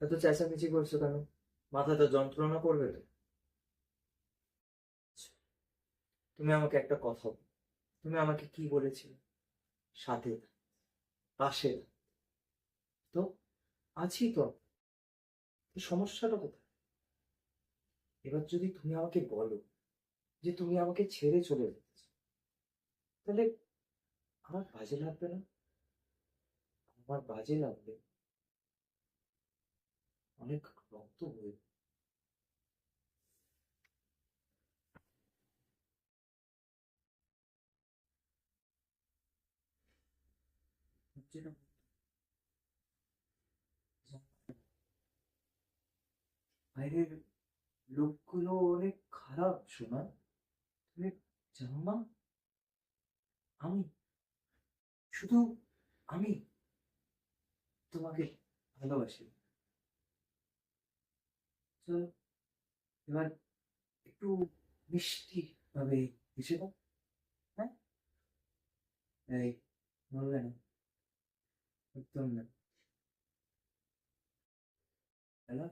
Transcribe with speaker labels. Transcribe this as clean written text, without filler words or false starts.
Speaker 1: এত চেঁচামেচি করছো কেন? মাথাটা যন্ত্রণা করবে তো? তুমি আমাকে একটা কথা বলো। তুমি আমাকে কি বলেছিলে? সাথে, পাশে। তো আছি তো। তো সমস্যাটা কোথায়? এবার যদি তুমি আমাকে বলো যে তুমি আমাকে ছেড়ে চলে যেতে চাও, তাহলে আমার বাজে লাগবে না? আমার বাজে লাগবে, অনেক রক্ত বই। হচ্ছে না? বাইরের লোকগুলো অনেক খারাপ, শোনা। তুমি জানো না? আমি, শুধু আমি তোমাকে ভালোবাসি। চলো, এবার একটু মিষ্টি ভাবে হেসে দাও। হ্যাঁ, এই, বলবে না, একদম না। হ্যালো।